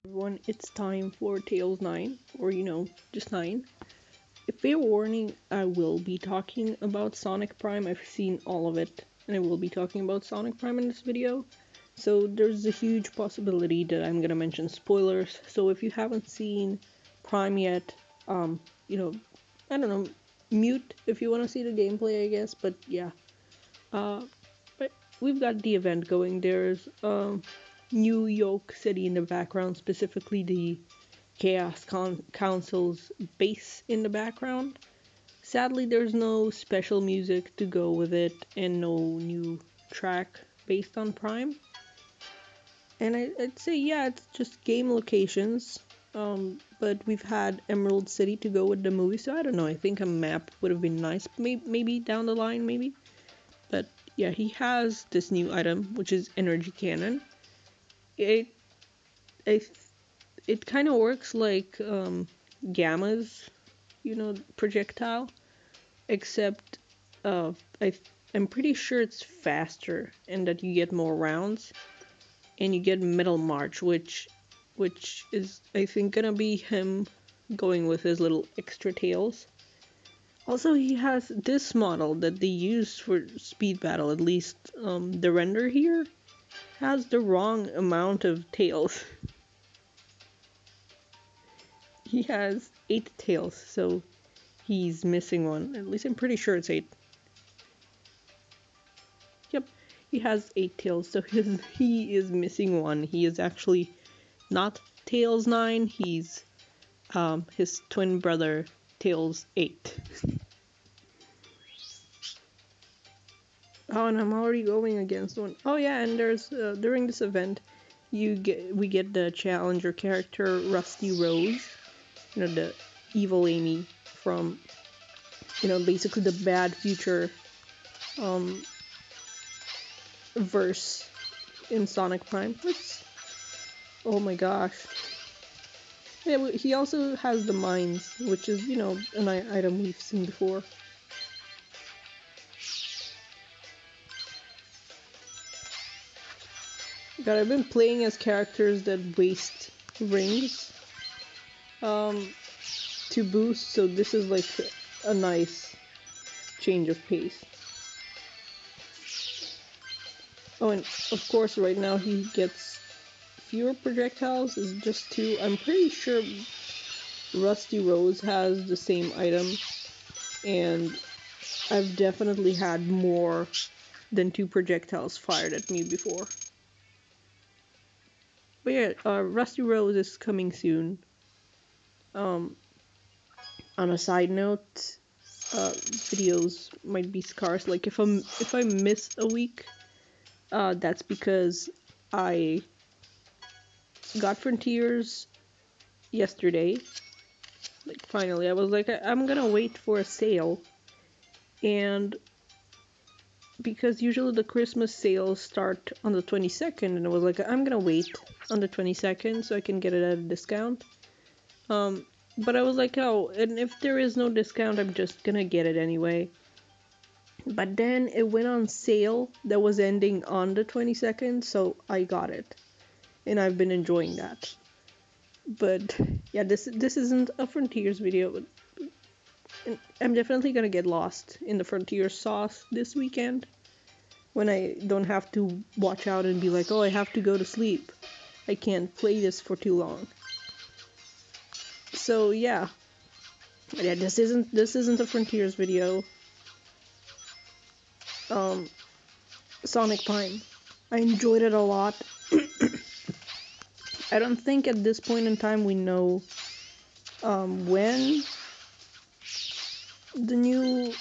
Everyone, it's time for Tales 9, or just 9. A fair warning, I will be talking about Sonic Prime. I've seen all of it, and I will be talking about Sonic Prime in this video. So there's a huge possibility that I'm gonna mention spoilers. So if you haven't seen Prime yet, um, you know, I don't know, mute if you want to see the gameplay, I guess. But yeah, uh, but we've got the event going. There's New York City in the background, specifically the Council's base in the background. Sadly, there's no special music to go with it and no new track based on Prime. And I'd say, yeah, it's just game locations. But we've had Emerald City to go with the movie, so I don't know. I think a map would have been nice, maybe down the line, maybe. But yeah, he has this new item, which is Energy Cannon. It, I it kind of works like Gamma's, projectile, except uh, I I'm pretty sure it's faster and that you get more rounds and you get Metal March, which is I think gonna be him going with his little extra tails. Also, he has this model that they use for speed battle. At least the render here has the wrong amount of tails. He has 8 tails, so he's missing one. At least I'm pretty sure it's 8. Yep, he has 8 tails, so he is missing one. He is actually not Tails 9, he's his twin brother, Tails 8. Oh, and I'm already going against one. Oh yeah, and there's during this event, we get the challenger character Rusty Rose, the evil Amy from basically the bad future verse in Sonic Prime. Oh my gosh. Yeah, he also has the mines, which is, an item we've seen before. God, I've been playing as characters that waste rings to boost, so this is like a nice change of pace. Oh, and of course right now he gets fewer projectiles, is just 2. I'm pretty sure Rusty Rose has the same item, and I've definitely had more than 2 projectiles fired at me before. But yeah, Rusty Rose is coming soon. On a side note, videos might be scarce. Like if I miss a week, that's because I got Frontiers yesterday. Like finally, I was like, I'm gonna wait for a sale, and because usually the Christmas sales start on the 22nd, and I was like, I'm gonna wait on the 22nd so I can get it at a discount. But I was like, oh, and if there is no discount, I'm just gonna get it anyway. But then it went on sale that was ending on the 22nd, so I got it. And I've been enjoying that. But yeah, this isn't a Frontiers video, but I'm definitely gonna get lost in the Frontiers sauce this weekend. When I don't have to watch out and be like, oh, I have to go to sleep. I can't play this for too long. So yeah. Yeah, this isn't a Frontiers video. Sonic Prime. I enjoyed it a lot. I don't think at this point in time we know when the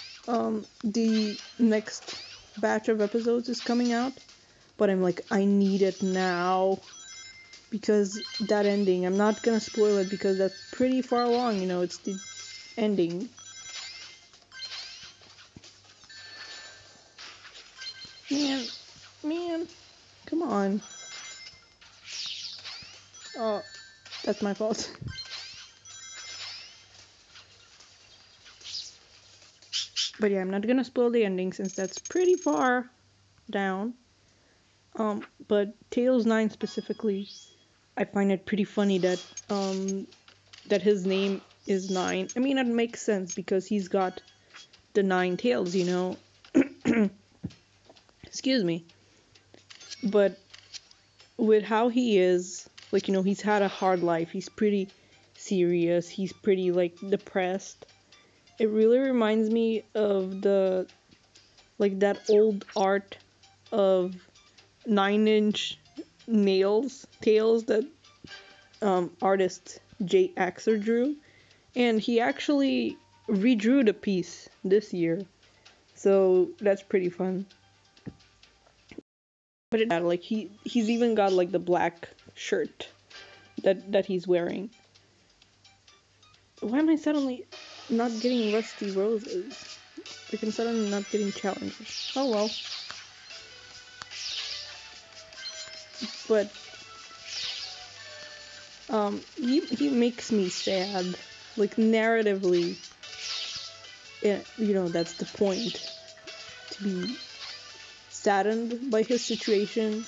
next batch of episodes is coming out, but I'm like, I need it now, because that ending, I'm not gonna spoil it because that's pretty far along, it's the ending. Man, come on. Oh, that's my fault. But yeah, I'm not gonna spoil the ending since that's pretty far down. But Tails 9 specifically, I find it pretty funny that his name is Nine. I mean, it makes sense because he's got the 9 tails, you know. Excuse me. But with how he is, like, you know, he's had a hard life. He's pretty serious. He's pretty, like, depressed. It really reminds me of that old art of 9-inch tails that artist Jay Axer drew. And he actually redrew the piece this year. So that's pretty fun. But like he's even got like the black shirt that he's wearing. Why am I suddenly not getting rusty roses? Like I'm suddenly not getting challenges. Oh well. But he makes me sad. Like narratively, you know, that's the point, to be saddened by his situation.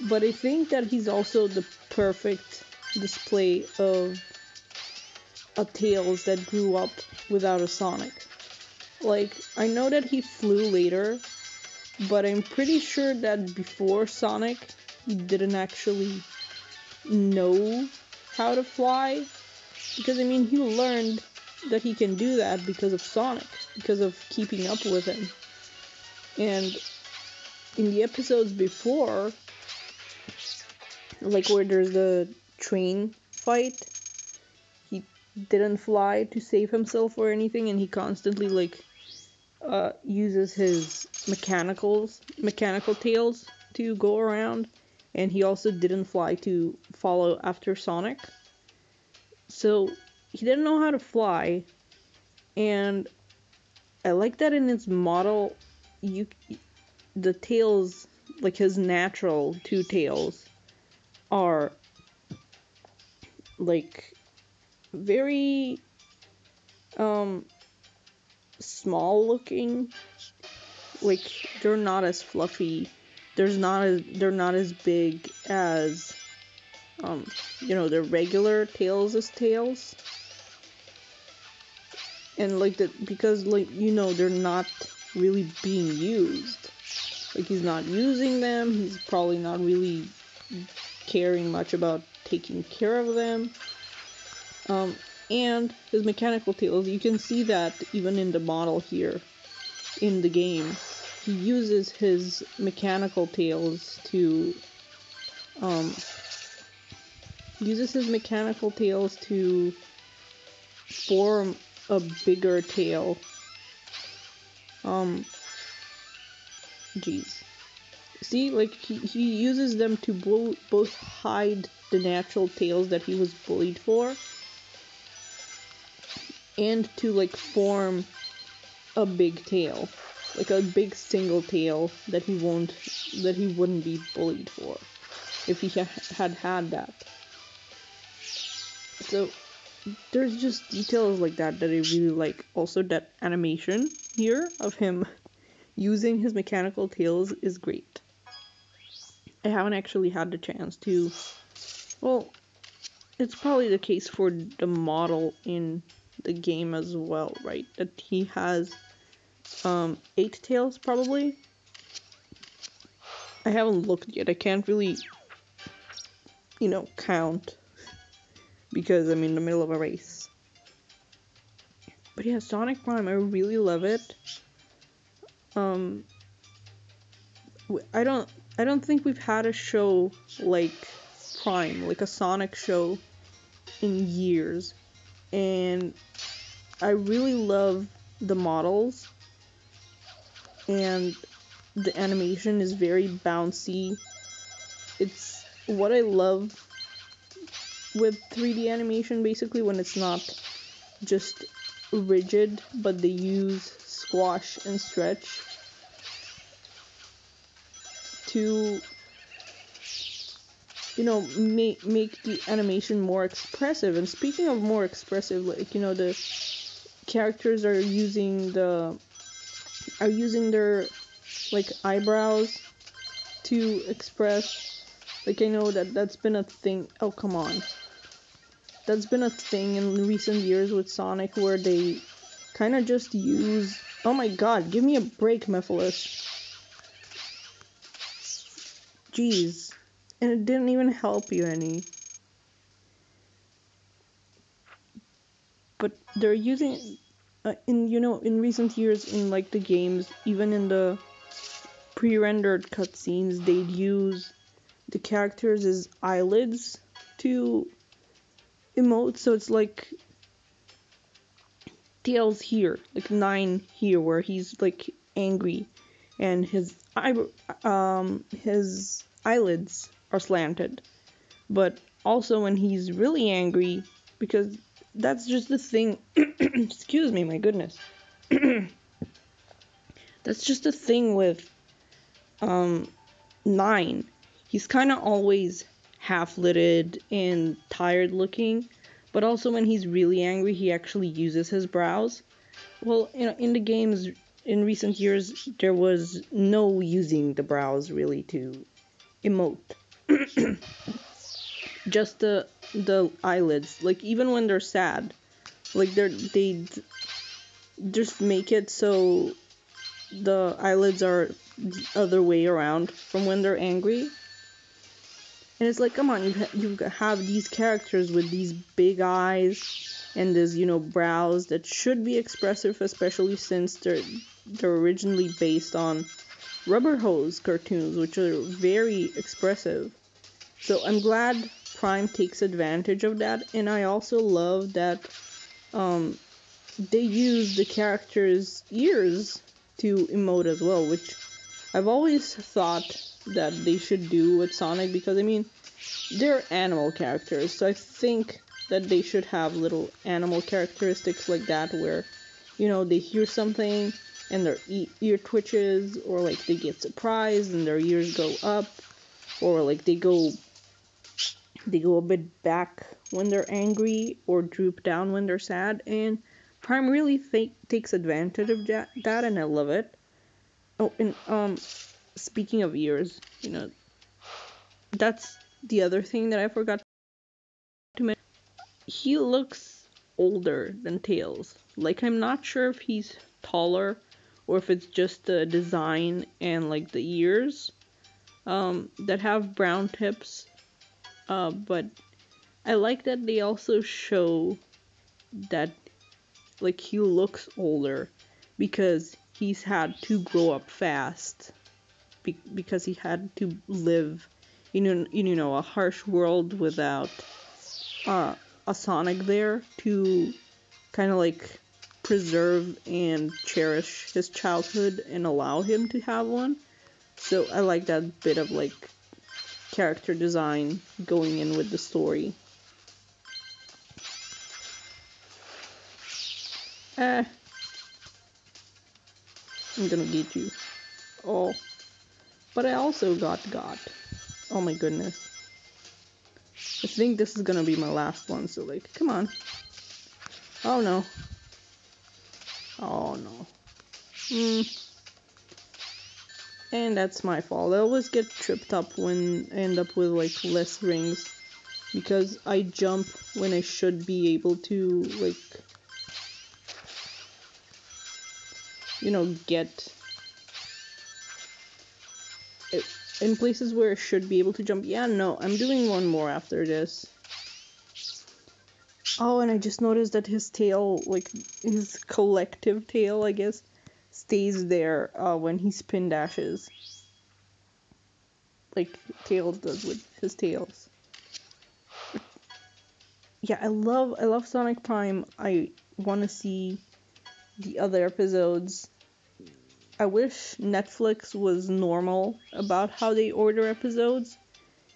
But I think that he's also the perfect display of a Tails that grew up without a Sonic. Like, I know that he flew later, but I'm pretty sure that before Sonic, he didn't actually know how to fly. Because, I mean, he learned that he can do that because of Sonic, because of keeping up with him. And in the episodes before, like where there's the train fight, he didn't fly to save himself or anything, and he constantly like uses his mechanical tails to go around, and he also didn't fly to follow after Sonic. So he didn't know how to fly, and I like that in his model, the tails, like his natural 2 tails, are like very small looking. Like they're not as fluffy. They're not as big as you know, the regular tails. And like because like, you know, they're not really being used. Like he's not using them. He's probably not really caring much about taking care of them. And his mechanical tails, you can see that even in the model here in the game. He uses his mechanical tails to form a bigger tail. Jeez. See, like he uses them to both hide the natural tails that he was bullied for, and to like form a big tail, like a big single tail that he wouldn't be bullied for if he had that. So there's just details like that I really like. Also, that animation here of him using his mechanical tails is great. I haven't actually had the chance to. Well, it's probably the case for the model in the game as well, right? That he has 8 tails probably. I haven't looked yet. I can't really, you know, count because I'm in the middle of a race. But yeah, Sonic Prime, I really love it. I don't think we've had a show like Prime, like a Sonic show, in years. And I really love the models, and the animation is very bouncy. It's what I love with 3D animation, basically, when it's not just rigid, but they use squash and stretch to, you know, make the animation more expressive. And speaking of more expressive, like, you know, the characters are using their like eyebrows to express Like, I know that that's been a thing. Oh, come on. That's been a thing in recent years with Sonic where they kind of just use... Oh my god, give me a break, Mephiles. Jeez. And it didn't even help you any. But they're using... in recent years, in, like, the games, even in the pre-rendered cutscenes, they'd use the characters as eyelids to emote, so it's like Tails here, like 9 here, where he's like angry, and his eyelids are slanted. But also when he's really angry, because that's just the thing. Excuse me, my goodness. That's just the thing with 9. He's kind of always half-lidded and tired looking, but also when he's really angry, he actually uses his brows. Well, in the games in recent years, there was no using the brows really to emote. Just the eyelids. Like, even when they're sad, like they just make it so the eyelids are the other way around from when they're angry. And it's like, come on, you have these characters with these big eyes and this, brows that should be expressive, especially since they're originally based on Rubber Hose cartoons, which are very expressive. So I'm glad Prime takes advantage of that, and I also love that they use the characters' ears to emote as well, which I've always thought that they should do with Sonic, because, they're animal characters, so I think that they should have little animal characteristics like that, where, they hear something and their ear twitches, or, like, they get surprised and their ears go up, or, like, they go a bit back when they're angry, or droop down when they're sad, and Prime really takes advantage of that, and I love it. Oh, and, speaking of ears, that's the other thing that I forgot to mention. He looks older than Tails. Like, I'm not sure if he's taller or if it's just the design and, like, the ears that have brown tips. But I like that they also show that, like, he looks older because he's had to grow up fast, because he had to live in a harsh world without a Sonic there to kind of, like, preserve and cherish his childhood and allow him to have one. So I like that bit of, like, character design going in with the story. I'm gonna get you. Oh. But I also got. Oh my goodness. I think this is gonna be my last one, so, like, come on. Oh no. Oh no. And that's my fault. I always get tripped up when I end up with, like, less rings, because I jump when I should be able to, like, get it in places where I should be able to jump. Yeah, no, I'm doing one more after this. Oh, and I just noticed that his tail, like, his collective tail, I guess, stays there when he spin dashes. Like Tails does with his tails. Yeah, I love Sonic Prime. I want to see the other episodes. I wish Netflix was normal about how they order episodes,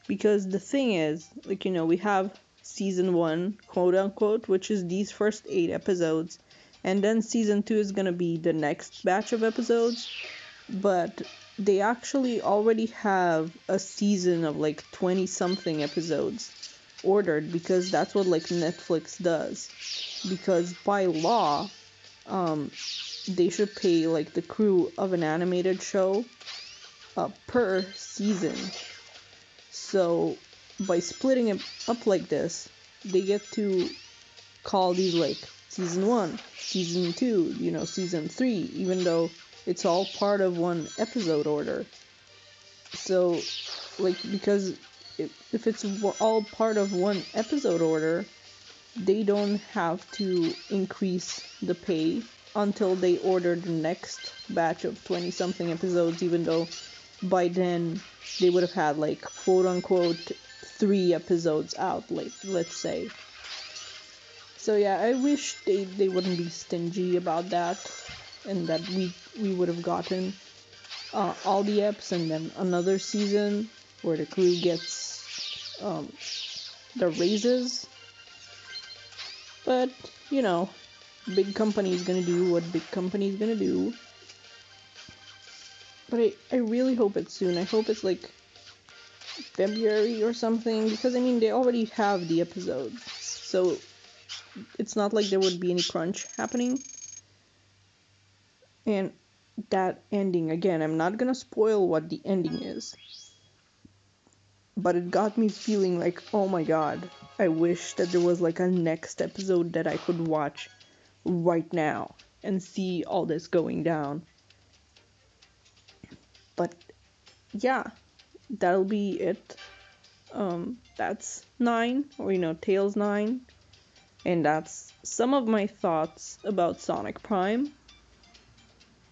because the thing is, like, we have season 1, quote unquote, which is these first 8 episodes, and then season 2 is gonna be the next batch of episodes, but they actually already have a season of, like, 20 something episodes ordered, because that's what, like, Netflix does, because by law, they should pay, like, the crew of an animated show per season. So by splitting it up like this, they get to call these like season 1, season 2, season 3, even though it's all part of one episode order. So, like, because if it's all part of one episode order, they don't have to increase the pay until they order the next batch of 20-something episodes, even though by then they would have had, like, quote-unquote 3 episodes out, like, let's say. So yeah, I wish they wouldn't be stingy about that, and that we would have gotten all the eps and then another season where the crew gets the raises. But, big company's gonna do what big company's gonna do. But I really hope it's soon. I hope it's like February or something, because I mean they already have the episodes, so it's not like there would be any crunch happening. And that ending, again, I'm not gonna spoil what the ending is, but it got me feeling like, oh my god, I wish that there was like a next episode that I could watch right now and see all this going down. But yeah, that'll be it. That's 9, or Tales 9, and that's some of my thoughts about Sonic Prime.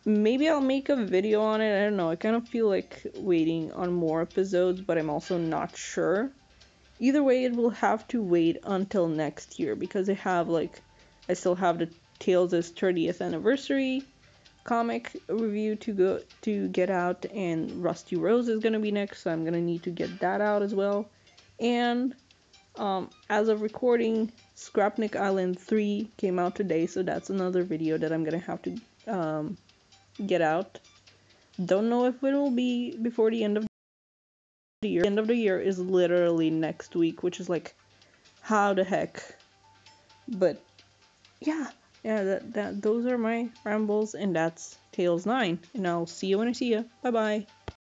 Maybe I'll make a video on it, I don't know, I kind of feel like waiting on more episodes, but I'm also not sure. Either way, it will have to wait until next year, because I still have the Tales' 30th anniversary comic review to get out, and Rusty Rose is gonna be next, so I'm gonna need to get that out as well. And as of recording, Scrapnik Island 3 came out today, so that's another video that I'm gonna have to get out. Don't know if it will be before the end of the year. The end of the year is literally next week, which is like, how the heck? But yeah, those are my rambles, and that's Tales 9, and I'll see you when I see you. Bye bye.